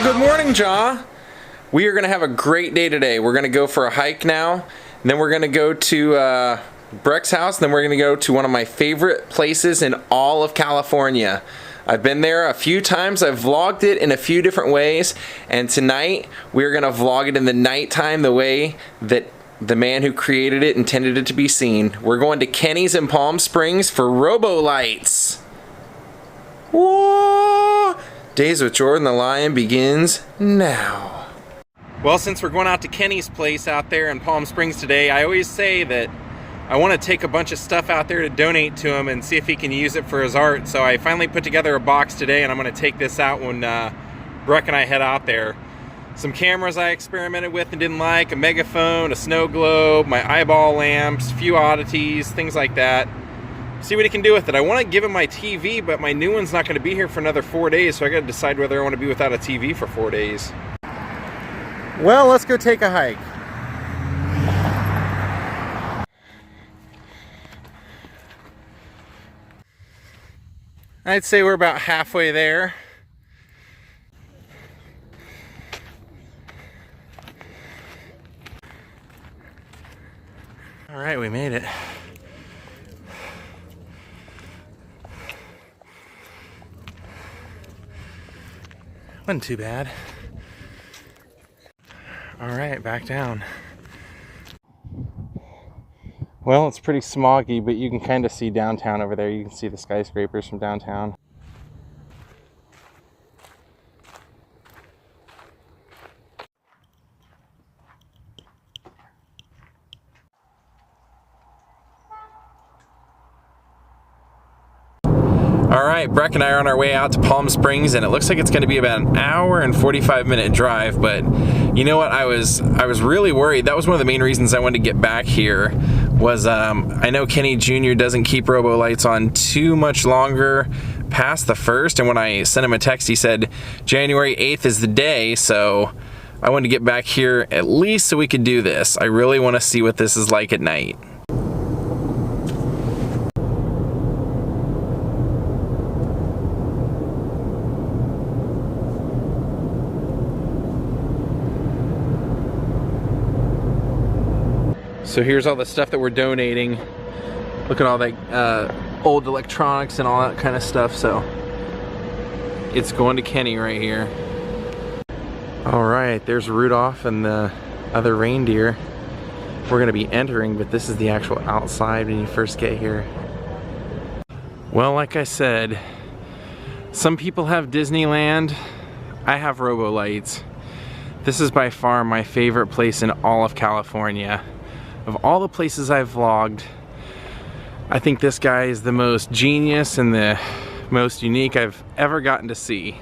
Well, good morning, Ja. We are going to have a great day today. We're going to go for a hike now, and then we're going to go to Breck's house, and then we're going to go to one of my favorite places in all of California. I've been there a few times. I've vlogged it in a few different ways, and tonight we're going to vlog it in the nighttime the way that the man who created it intended it to be seen. We're going to Kenny's in Palm Springs for Robolights. Whoa! Daze with Jordan the Lion begins now. Well, since we're going out to Kenny's place out there in Palm Springs today, I always say that I want to take a bunch of stuff out there to donate to him and see if he can use it for his art. So I finally put together a box today, and I'm going to take this out when Breck and I head out there. Some cameras I experimented with and didn't like, a megaphone, a snow globe, my eyeball lamps, a few oddities, things like that. See what he can do with it. I want to give him my TV, but my new one's not going to be here for another 4 days, so I got to decide whether I want to be without a TV for 4 days. Well, let's go take a hike. I'd say we're about halfway there. All right, we made it. Wasn't too bad. All right, back down. Well, it's pretty smoggy, but you can kind of see downtown over there. You can see the skyscrapers from downtown. Alright, Breck and I are on our way out to Palm Springs, and it looks like it's going to be about an hour and 45-minute drive, but you know what, I was really worried. That was one of the main reasons I wanted to get back here, was I know Kenny Jr. doesn't keep Robolights on too much longer past the 1st, and when I sent him a text he said January 8th is the day, so I wanted to get back here at least so we could do this. I really want to see what this is like at night. So here's all the stuff that we're donating. Look at all that old electronics and all that kind of stuff. So it's going to Kenny right here. All right, there's Rudolph and the other reindeer. We're gonna be entering, but this is the actual outside when you first get here. Well, like I said, some people have Disneyland. I have Robolights. This is by far my favorite place in all of California. Of all the places I've vlogged, I think this guy is the most genius and the most unique I've ever gotten to see.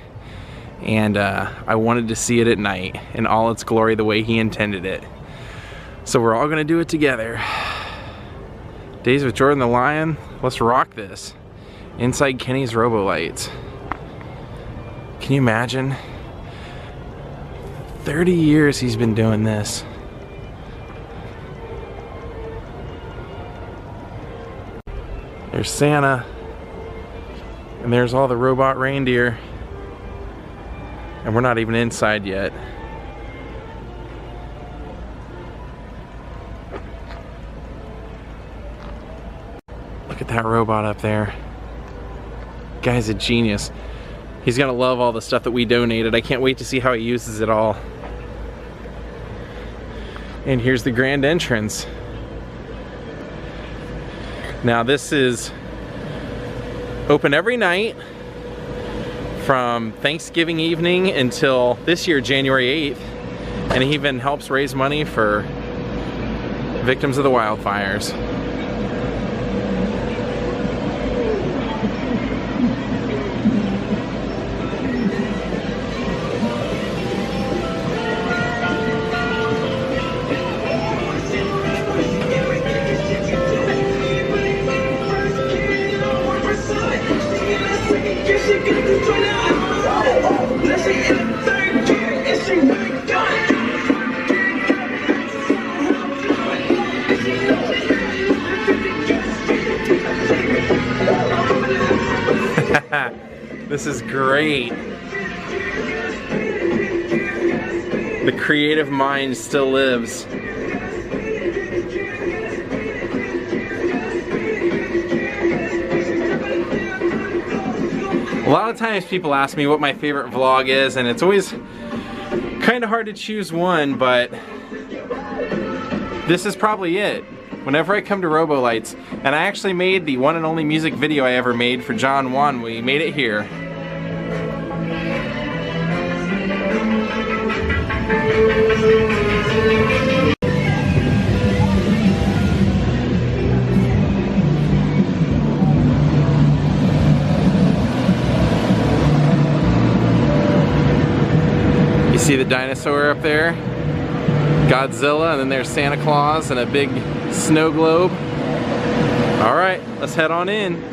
And I wanted to see it at night in all its glory the way he intended it. So we're all gonna do it together. Daze with Jordan the Lion, let's rock this. Inside Kenny's Robolights. Can you imagine? 30 years he's been doing this. There's Santa, and there's all the robot reindeer, and we're not even inside yet. Look at that robot up there. Guy's a genius. He's gonna love all the stuff that we donated. I can't wait to see how he uses it all. And here's the grand entrance. Now this is open every night from Thanksgiving evening until this year, January 8th. And he even helps raise money for victims of the wildfires. This is great. The creative mind still lives. A lot of times people ask me what my favorite vlog is, and it's always kind of hard to choose one, but this is probably it. Whenever I come to Robolights, and I actually made the one and only music video I ever made for John 1, we made it here. You see the dinosaur up there? Godzilla, and then there's Santa Claus and a big snow globe. All right, let's head on in.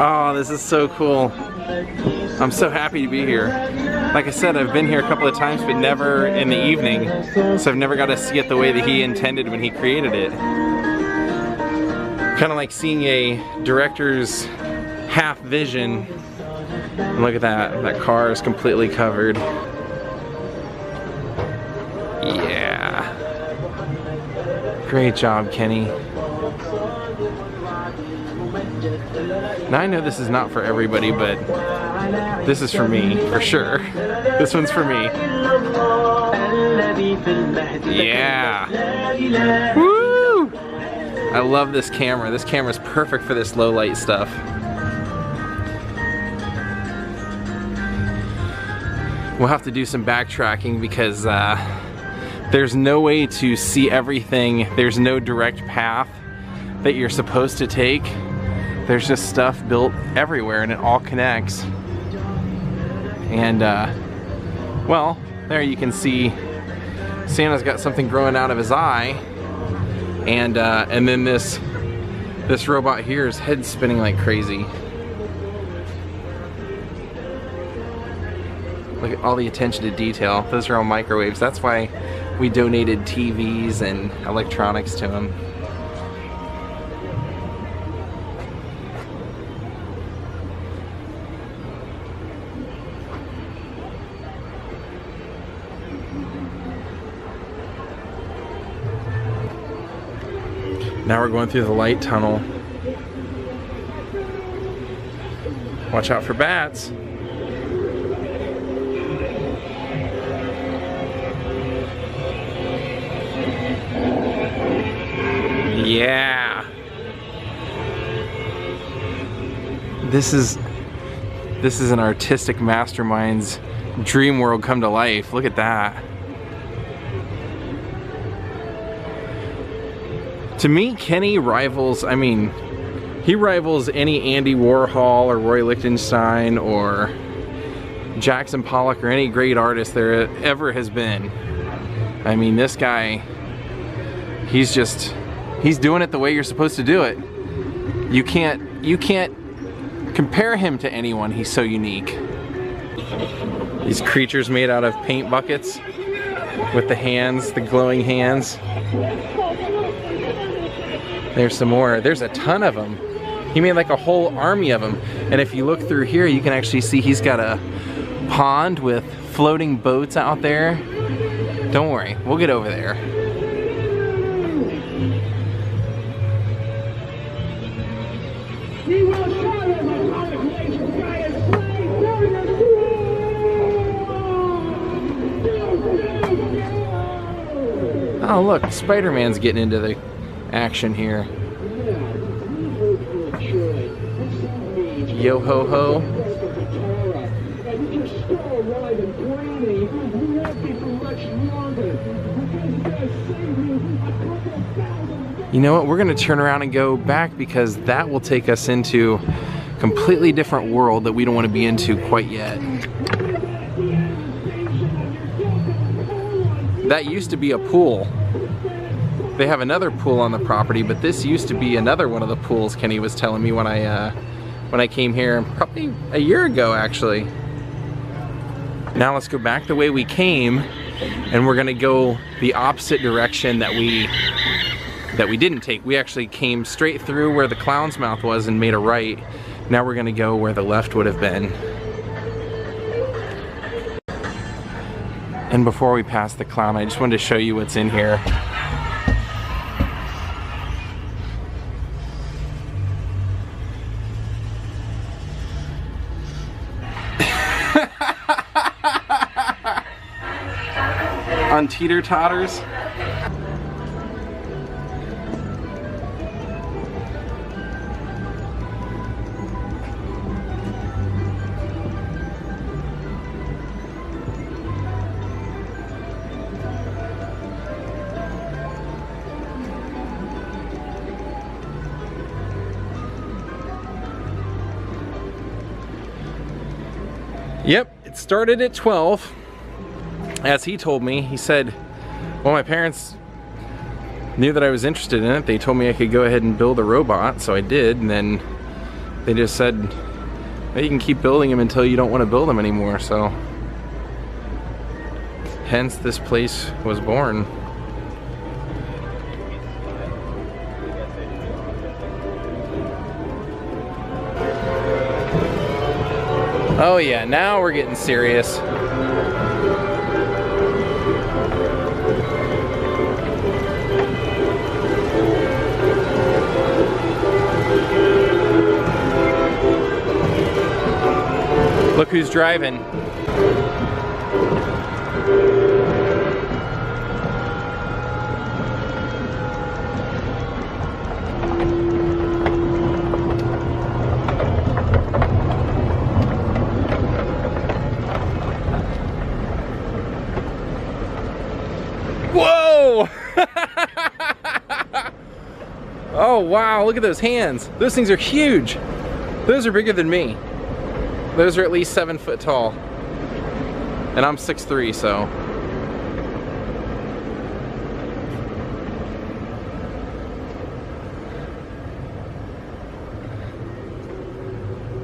Oh, this is so cool. I'm so happy to be here. Like I said, I've been here a couple of times, but never in the evening, so I've never got to see it the way that he intended when he created it. Kind of like seeing a director's half vision. And look at that, that car is completely covered. Yeah. Great job, Kenny. Now I know this is not for everybody, but this is for me, for sure. This one's for me. Yeah. Woo! I love this camera. This camera's perfect for this low light stuff. We'll have to do some backtracking because there's no way to see everything. There's no direct path that you're supposed to take. There's just stuff built everywhere and it all connects. And well, there you can see Santa's got something growing out of his eye, and then this robot here is head spinning like crazy. Look at all the attention to detail. Those are all microwaves. That's why we donated TVs and electronics to him. Now we're going through the light tunnel. Watch out for bats. Yeah. This is an artistic mastermind's dream world come to life. Look at that. To me, Kenny rivals, I mean, he rivals any Andy Warhol or Roy Lichtenstein or Jackson Pollock or any great artist there ever has been. I mean, this guy, he's doing it the way you're supposed to do it. You can't compare him to anyone. He's so unique. These creatures made out of paint buckets with the hands, the glowing hands. There's some more. There's a ton of them. He made like a whole army of them. And if you look through here, you can actually see he's got a pond with floating boats out there. Don't worry, we'll get over there. Oh look, Spider-Man's getting into the action here. Yo ho ho. You know what? We're gonna turn around and go back because that will take us into a completely different world that we don't want to be into quite yet. That used to be a pool. They have another pool on the property, but this used to be another one of the pools Kenny was telling me when I came here probably a year ago, actually. Now let's go back the way we came, and we're gonna go the opposite direction that we didn't take. We actually came straight through where the clown's mouth was and made a right. Now we're gonna go where the left would have been. And before we pass the clown, I just wanted to show you what's in here. On teeter-totters. Yep, it started at 12. As he told me, he said, well, my parents knew that I was interested in it. They told me I could go ahead and build a robot, so I did, and then they just said, well, you can keep building them until you don't want to build them anymore, so hence this place was born. Oh yeah, now we're getting serious. Look who's driving. Whoa! Oh wow, look at those hands. Those things are huge. Those are bigger than me. Those are at least 7 foot tall. And I'm 6'3", so.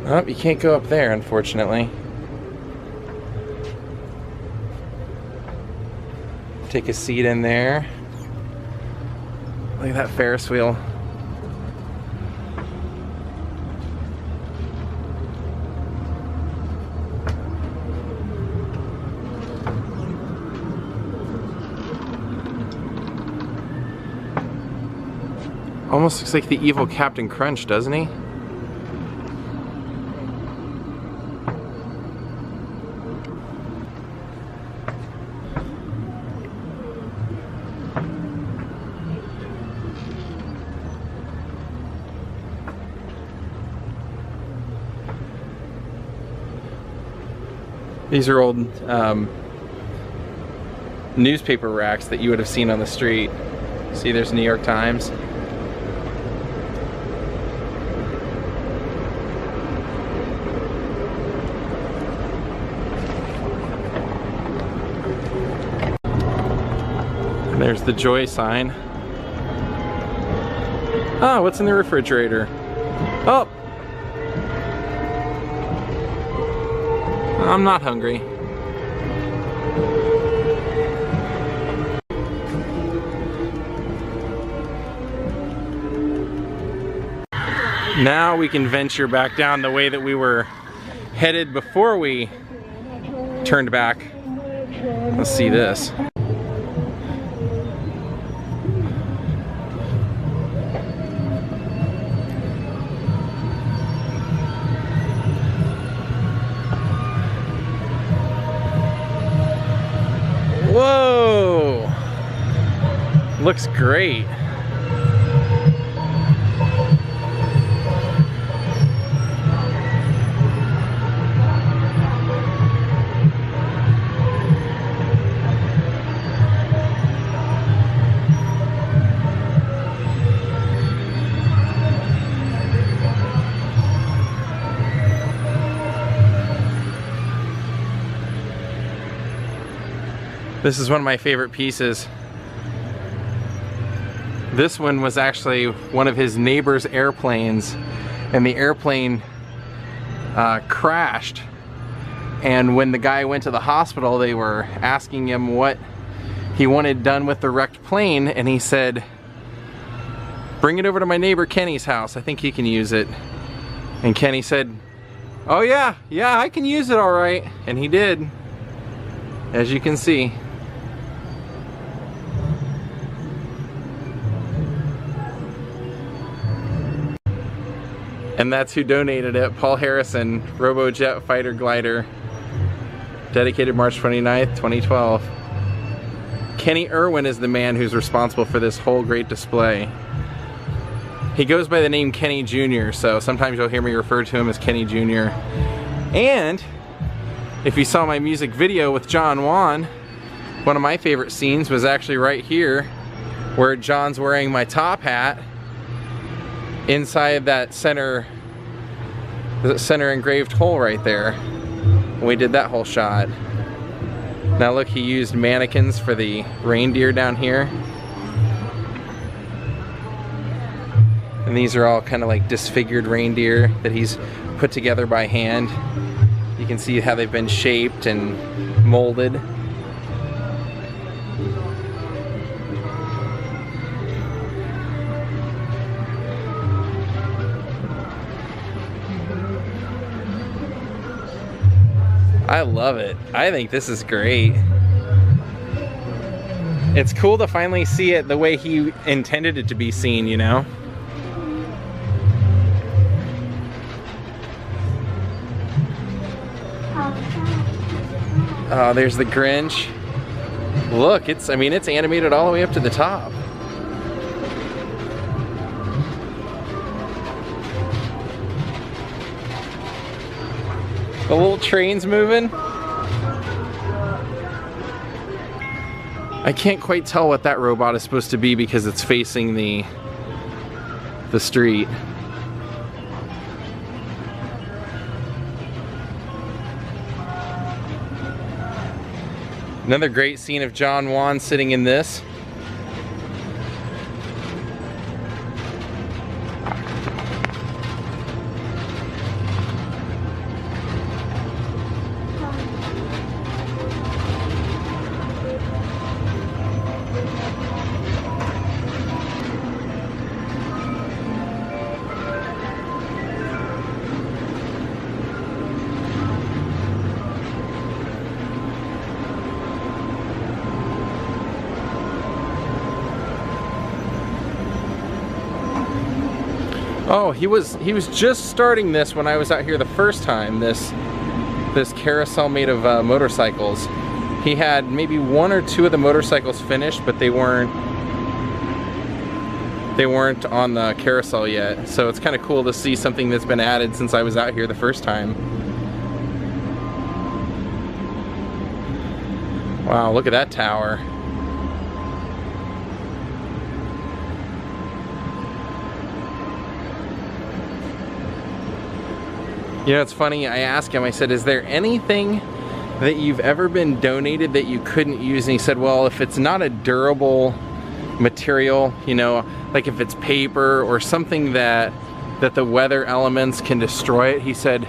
Oh, you can't go up there, unfortunately. Take a seat in there. Look at that Ferris wheel. Almost looks like the evil Captain Crunch, doesn't he? These are old newspaper racks that you would have seen on the street. See, there's New York Times. And there's the Joy sign. Ah, what's in the refrigerator? Oh! I'm not hungry. Now we can venture back down the way that we were headed before we turned back. Let's see this. Whoa! Looks great. This is one of my favorite pieces. This one was actually one of his neighbor's airplanes, and the airplane crashed. And when the guy went to the hospital, they were asking him what he wanted done with the wrecked plane, and he said, "Bring it over to my neighbor Kenny's house. I think he can use it." And Kenny said, "Oh yeah, I can use it all right." And he did, as you can see. And that's who donated it, Paul Harrison, Robojet Fighter Glider, dedicated March 29th, 2012. Kenny Irwin is the man who's responsible for this whole great display. He goes by the name Kenny Jr., so sometimes you'll hear me refer to him as Kenny Jr. And if you saw my music video with John Wan, one of my favorite scenes was actually right here, where John's wearing my top hat inside that center engraved hole right there. We did that whole shot. Now look, he used mannequins for the reindeer down here. And these are all kind of like disfigured reindeer that he's put together by hand. You can see how they've been shaped and molded. I love it. I think this is great. It's cool to finally see it the way he intended it to be seen, you know? Oh, there's the Grinch. Look, it's animated all the way up to the top. The little train's moving. I can't quite tell what that robot is supposed to be because it's facing the street. Another great scene of John Wan sitting in this. Oh, he was just starting this when I was out here the first time, this carousel made of motorcycles. He had maybe one or two of the motorcycles finished, but they weren't on the carousel yet. So it's kind of cool to see something that's been added since I was out here the first time. Wow, look at that tower. You know, it's funny, I asked him, I said, is there anything that you've ever been donated that you couldn't use? And he said, well, if it's not a durable material, you know, like if it's paper or something that the weather elements can destroy it, he said,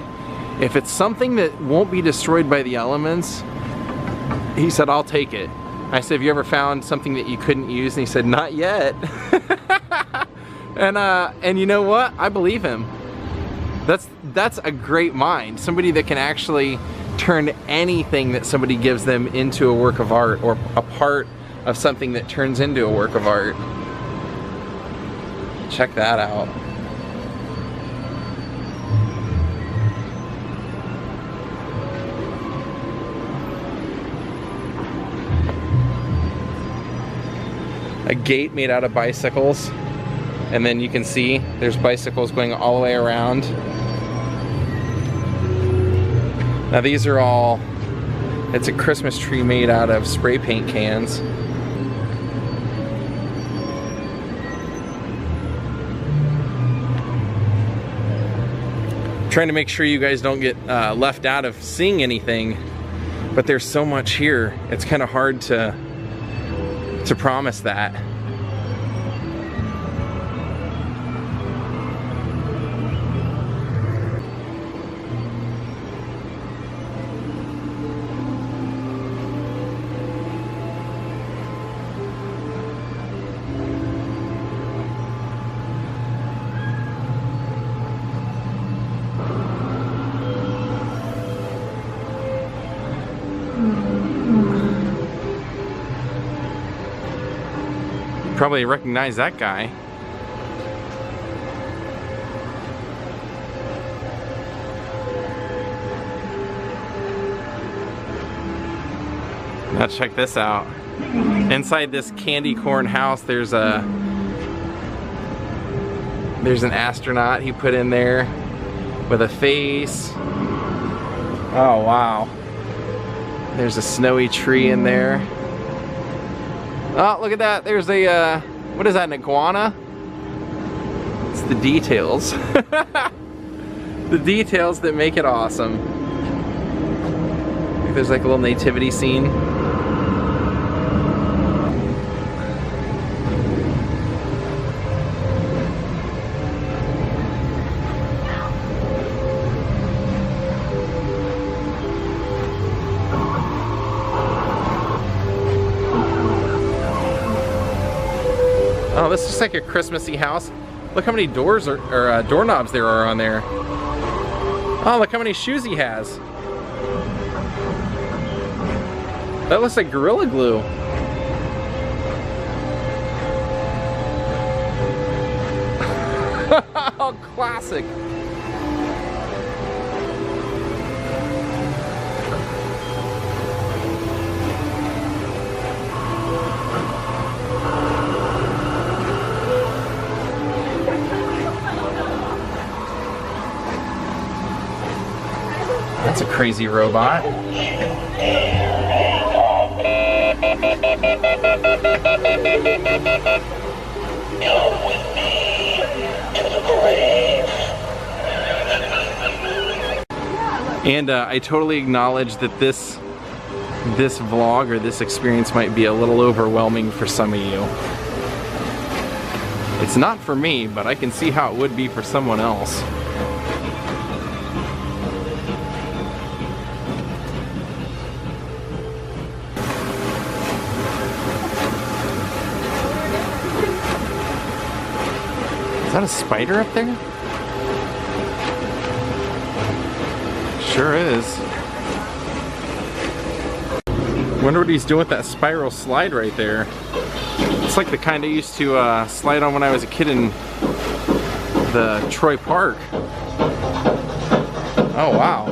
if it's something that won't be destroyed by the elements, he said, I'll take it. I said, have you ever found something that you couldn't use? And he said, not yet. And you know what? I believe him. That's a great mind. Somebody that can actually turn anything that somebody gives them into a work of art, or a part of something that turns into a work of art. Check that out. A gate made out of bicycles, and then you can see there's bicycles going all the way around. Now these are all, it's a Christmas tree made out of spray paint cans. Trying to make sure you guys don't get left out of seeing anything but there's so much here. It's kind of hard to promise that. Probably recognize that guy. Now check this out. Inside this candy corn house, there's an astronaut he put in there with a face. Oh wow. There's a snowy tree in there. Oh, look at that. There's a, what is that, an iguana? It's the details. The details that make it awesome. There's like a little nativity scene. Oh, this is just like a Christmassy house. Look how many doors or doorknobs there are on there. Oh, look how many shoes he has. That looks like Gorilla Glue. Oh, classic. That's a crazy robot. And I totally acknowledge that this vlog or this experience might be a little overwhelming for some of you. It's not for me, but I can see how it would be for someone else. Is that a spider up there? Sure is. Wonder what he's doing with that spiral slide right there. It's like the kind I used to slide on when I was a kid in the Troy Park. Oh wow.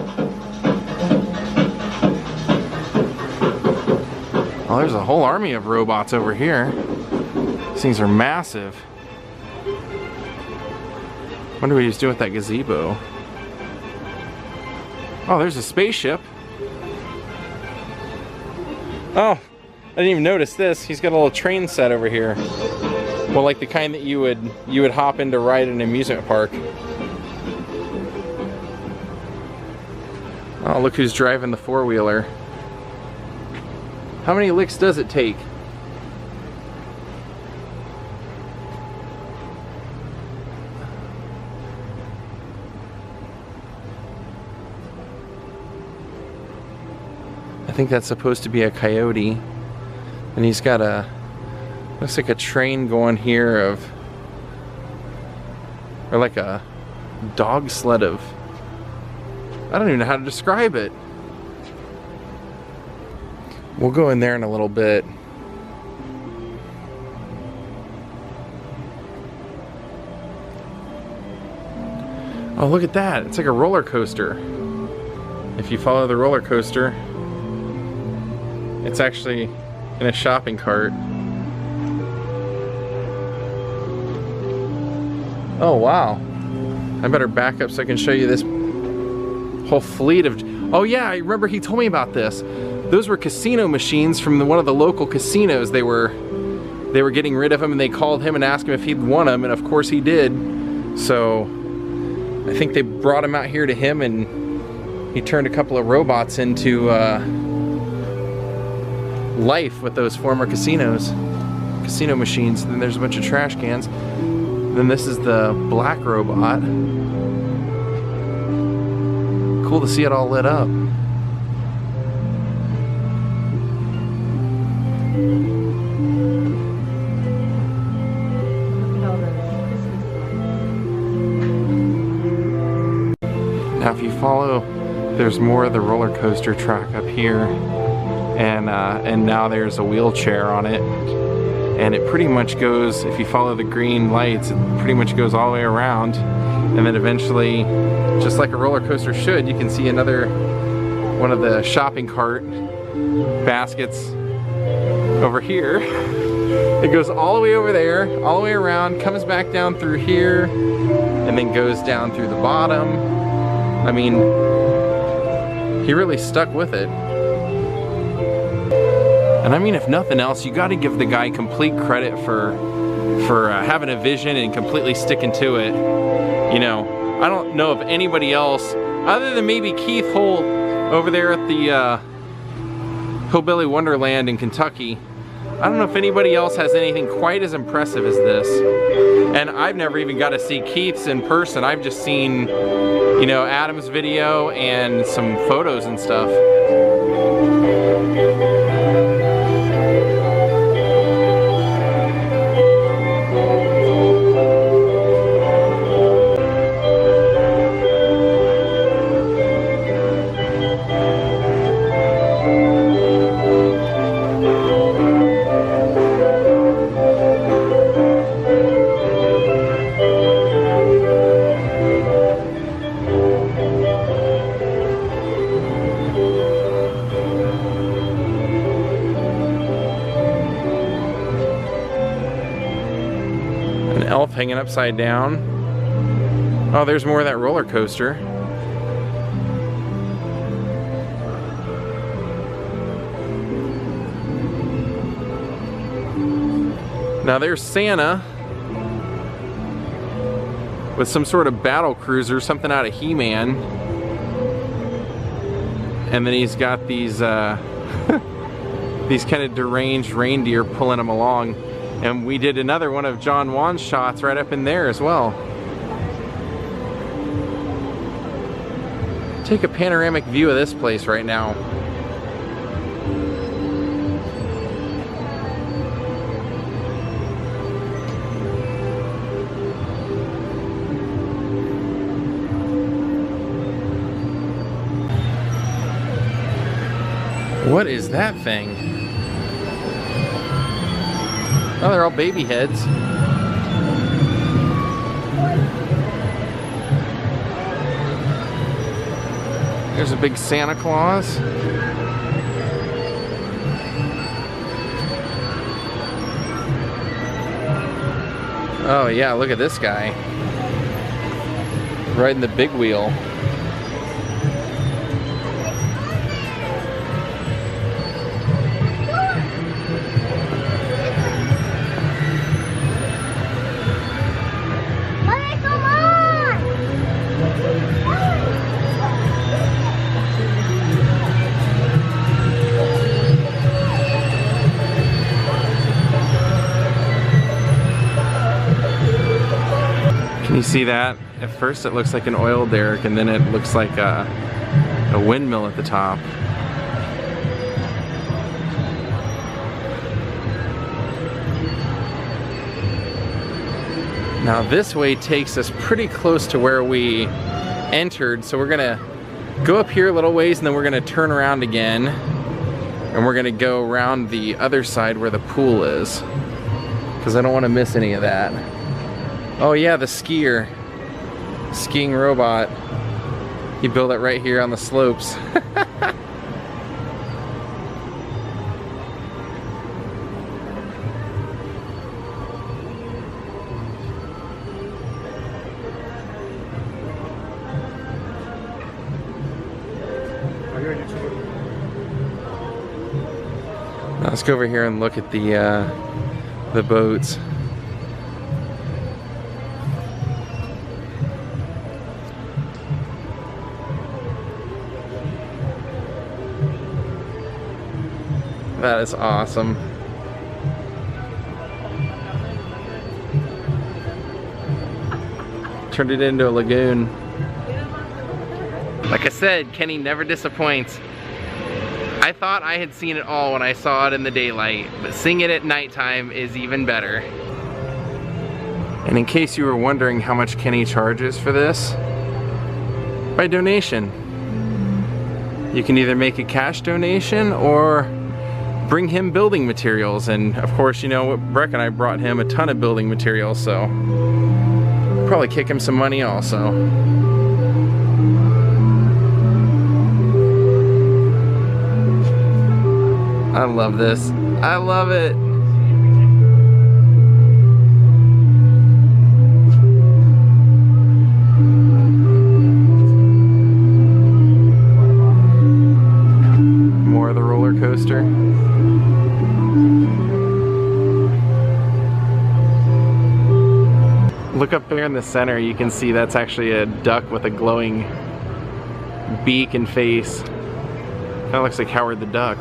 Oh, there's a whole army of robots over here. These things are massive. Wonder what he was doing with that gazebo. Oh, there's a spaceship. Oh, I didn't even notice this. He's got a little train set over here. Well, like the kind that you would hop in to ride in an amusement park. Oh, look who's driving the four-wheeler. How many licks does it take? I think that's supposed to be a coyote, and he's got looks like a train going here or like a dog sled of, I don't even know how to describe it. We'll go in there in a little bit. Oh, look at that, it's like a roller coaster. If you follow the roller coaster, it's actually in a shopping cart. Oh wow. I better back up so I can show you this whole fleet of... Oh yeah, I remember he told me about this. Those were casino machines from one of the local casinos. They were getting rid of them, and they called him and asked him if he'd want them, and of course he did. So I think they brought him out here to him, and he turned a couple of robots into life with those former casino machines. And then there's a bunch of trash cans. Then this is the black robot. Cool to see it all lit up. Now if you follow, there's more of the roller coaster track up here, and now there's a wheelchair on it, and it pretty much goes, if you follow the green lights, it pretty much goes all the way around, and then eventually, just like a roller coaster should, you can see another one of the shopping cart baskets over here. It goes all the way over there, all the way around, comes back down through here, and then goes down through the bottom. I mean, he really stuck with it. And I mean, if nothing else, you gotta give the guy complete credit for having a vision and completely sticking to it. You know, I don't know of anybody else, other than maybe Keith Holt over there at the Hillbilly Wonderland in Kentucky. I don't know if anybody else has anything quite as impressive as this. And I've never even got to see Keith's in person. I've just seen, you know, Adam's video and some photos and stuff. Elf hanging upside down. Oh, there's more of that roller coaster. Now there's Santa with some sort of battle cruiser, something out of He-Man. And then he's got these these kind of deranged reindeer pulling him along. And we did another one of John Wan's shots right up in there as well. Take a panoramic view of this place right now. What is that thing? Oh, they're all baby heads. There's a big Santa Claus. Oh yeah, look at this guy. Riding the big wheel. Can you see that? At first it looks like an oil derrick, and then it looks like a windmill at the top. Now this way takes us pretty close to where we entered, so we're gonna go up here a little ways and then we're gonna turn around again and we're gonna go around the other side where the pool is, because I don't want to miss any of that. Oh yeah, the skiing robot. He built it right here on the slopes. Now let's go over here and look at the boats. That is awesome. Turned it into a lagoon. Like I said, Kenny never disappoints. I thought I had seen it all when I saw it in the daylight, but seeing it at nighttime is even better. And in case you were wondering how much Kenny charges for this, by donation. You can either make a cash donation or bring him building materials. And of course, you know, Breck and I brought him a ton of building materials, so probably kick him some money also. I love this. I love it. More of the roller coaster. Look up there in the center, you can see that's actually a duck with a glowing beak and face. Kind of looks like Howard the Duck.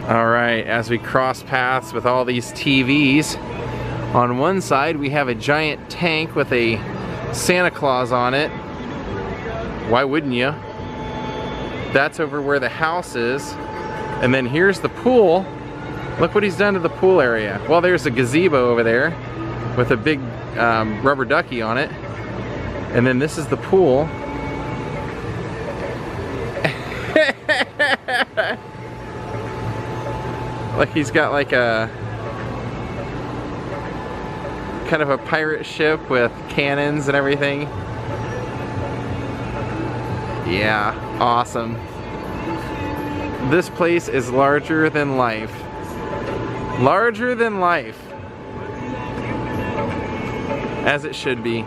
Alright, as we cross paths with all these TVs, on one side we have a giant tank with a Santa Claus on it. Why wouldn't you? That's over where the house is. And then here's the pool. Look what he's done to the pool area. Well, there's a gazebo over there with a big rubber ducky on it. And then this is the pool. Like he's got like a kind of a pirate ship with cannons and everything. Yeah, awesome. This place is larger than life. Larger than life. As it should be.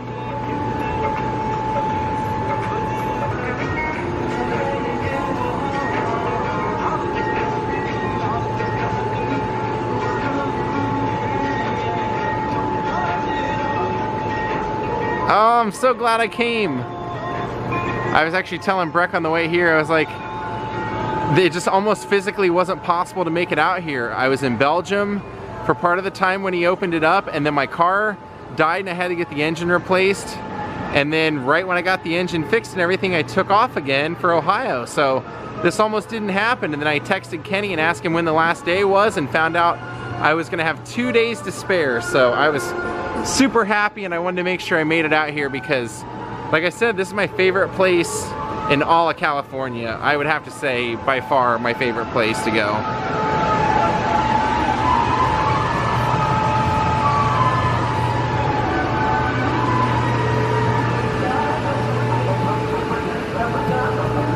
Oh, I'm so glad I came. I was actually telling Breck on the way here, I was like, it just almost physically wasn't possible to make it out here. I was in Belgium for part of the time when he opened it up, and then my car died and I had to get the engine replaced. And then right when I got the engine fixed and everything, I took off again for Ohio. So this almost didn't happen. And then I texted Kenny and asked him when the last day was and found out I was gonna have 2 days to spare. So I was super happy and I wanted to make sure I made it out here because, like I said, this is my favorite place in all of California. I would have to say by far my favorite place to go.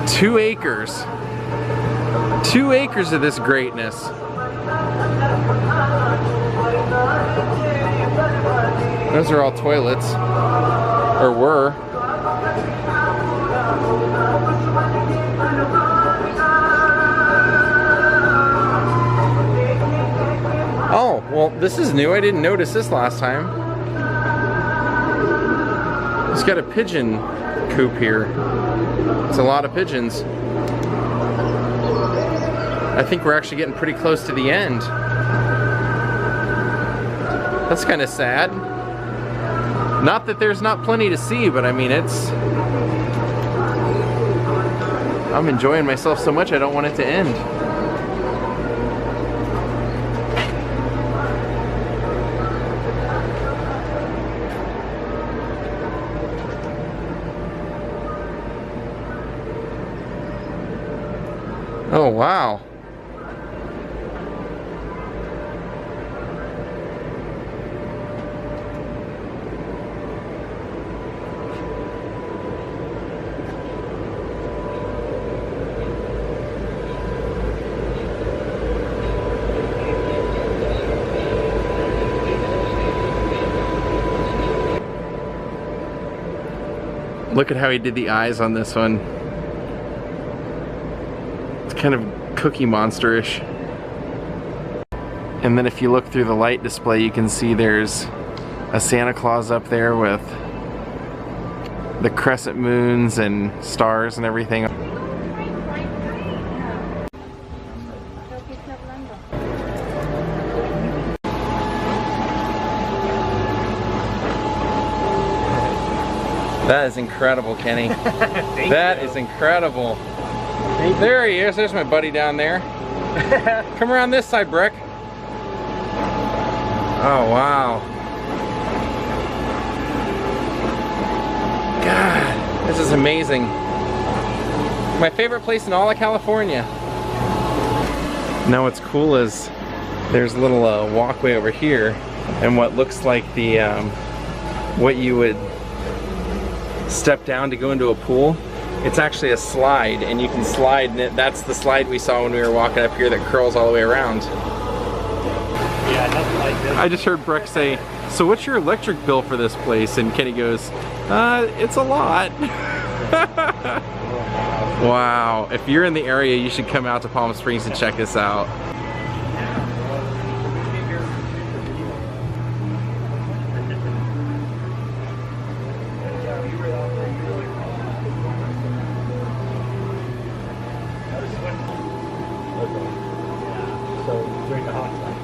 Two acres. 2 acres of this greatness. Those are all toilets. Or were. Oh, well, this is new. I didn't notice this last time. It's got a pigeon coop here. It's a lot of pigeons. I think we're actually getting pretty close to the end. That's kind of sad. Not that there's not plenty to see, but I mean, I'm enjoying myself so much I don't want it to end. Oh, wow. Look at how he did the eyes on this one. It's kind of Cookie Monster-ish. And then if you look through the light display, you can see there's a Santa Claus up there with the crescent moons and stars and everything. That is incredible, Kenny. That is incredible. There he is. There's my buddy down there. Come around this side, Brick. Oh, wow. God, this is amazing. My favorite place in all of California. Now what's cool is there's a little walkway over here, and what looks like the what you would step down to go into a pool. It's actually a slide, and you can slide, and that's the slide we saw when we were walking up here that curls all the way around. Yeah, nothing like this. I just heard Breck say, "So what's your electric bill for this place?" And Kenny goes, "It's a lot." Wow, if you're in the area, you should come out to Palm Springs and check this out. So during the hot time.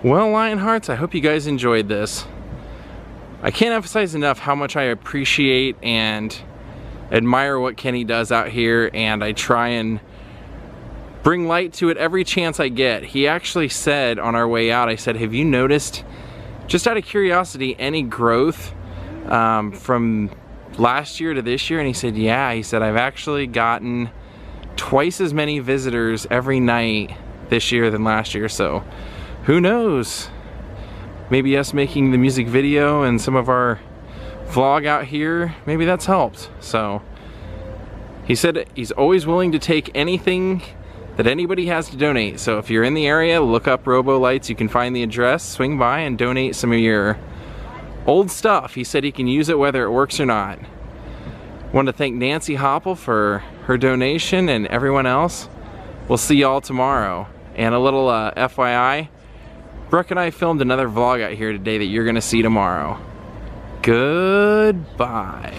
Well, Lionhearts, I hope you guys enjoyed this. I can't emphasize enough how much I appreciate and admire what Kenny does out here, and I try and bring light to it every chance I get. He actually said on our way out, I said, "Have you noticed, just out of curiosity, any growth from last year to this year?" And he said, "Yeah." He said, "I've actually gotten twice as many visitors every night this year than last year." So who knows? Maybe us making the music video and some of our vlog out here, maybe that's helped. So he said he's always willing to take anything that anybody has to donate. So if you're in the area, look up Robolights. You can find the address, swing by and donate some of your old stuff. He said he can use it whether it works or not. Want to thank Nancy Hopple for her donation and everyone else. We'll see y'all tomorrow. And a little FYI, Brooke and I filmed another vlog out here today that you're gonna see tomorrow. Goodbye.